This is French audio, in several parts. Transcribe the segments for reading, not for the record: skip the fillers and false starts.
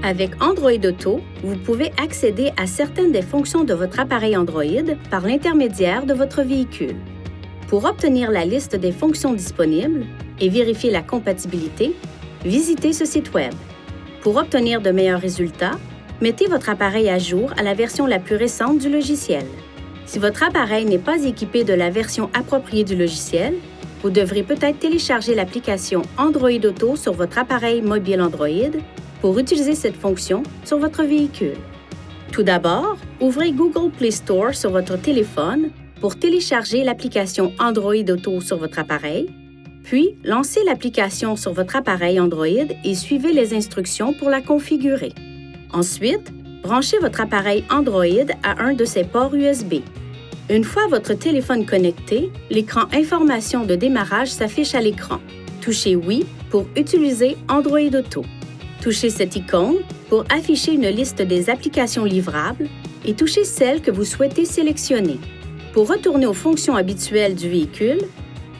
Avec Android Auto, vous pouvez accéder à certaines des fonctions de votre appareil Android par l'intermédiaire de votre véhicule. Pour obtenir la liste des fonctions disponibles et vérifier la compatibilité, visitez ce site Web. Pour obtenir de meilleurs résultats, mettez votre appareil à jour à la version la plus récente du logiciel. Si votre appareil n'est pas équipé de la version appropriée du logiciel, vous devrez peut-être télécharger l'application Android Auto sur votre appareil mobile Android pour utiliser cette fonction sur votre véhicule. Tout d'abord, ouvrez Google Play Store sur votre téléphone pour télécharger l'application Android Auto sur votre appareil, puis lancez l'application sur votre appareil Android et suivez les instructions pour la configurer. Ensuite, branchez votre appareil Android à un de ses ports USB. Une fois votre téléphone connecté, l'écran Information de démarrage s'affiche à l'écran. Touchez Oui pour utiliser Android Auto. Touchez cette icône pour afficher une liste des applications livrables et touchez celle que vous souhaitez sélectionner. Pour retourner aux fonctions habituelles du véhicule,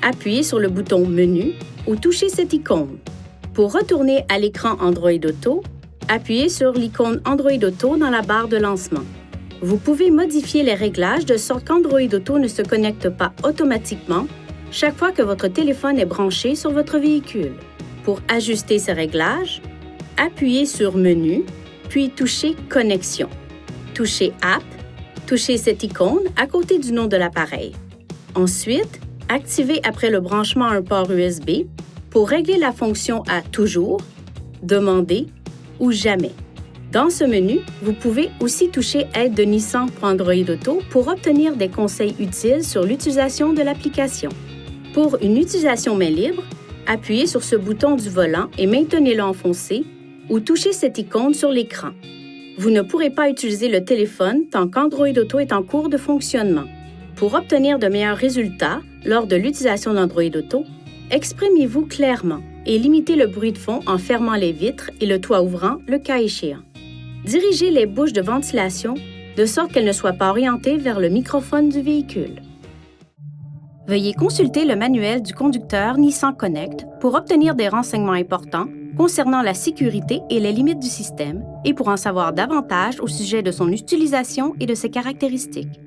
appuyez sur le bouton Menu ou touchez cette icône. Pour retourner à l'écran Android Auto, appuyez sur l'icône Android Auto dans la barre de lancement. Vous pouvez modifier les réglages de sorte qu'Android Auto ne se connecte pas automatiquement chaque fois que votre téléphone est branché sur votre véhicule. Pour ajuster ces réglages, appuyez sur Menu, puis touchez Connexion. Touchez App, touchez cette icône à côté du nom de l'appareil. Ensuite, activez après le branchement un port USB pour régler la fonction à Toujours, Demander ou Jamais. Dans ce menu, vous pouvez aussi toucher Aide de Nissan pour Android Auto pour obtenir des conseils utiles sur l'utilisation de l'application. Pour une utilisation main libre, appuyez sur ce bouton du volant et maintenez-le enfoncé ou touchez cette icône sur l'écran. Vous ne pourrez pas utiliser le téléphone tant qu'Android Auto est en cours de fonctionnement. Pour obtenir de meilleurs résultats lors de l'utilisation d'Android Auto, exprimez-vous clairement et limitez le bruit de fond en fermant les vitres et le toit ouvrant le cas échéant. Dirigez les bouches de ventilation de sorte qu'elles ne soient pas orientées vers le microphone du véhicule. Veuillez consulter le manuel du conducteur Nissan Connect pour obtenir des renseignements importants concernant la sécurité et les limites du système et pour en savoir davantage au sujet de son utilisation et de ses caractéristiques.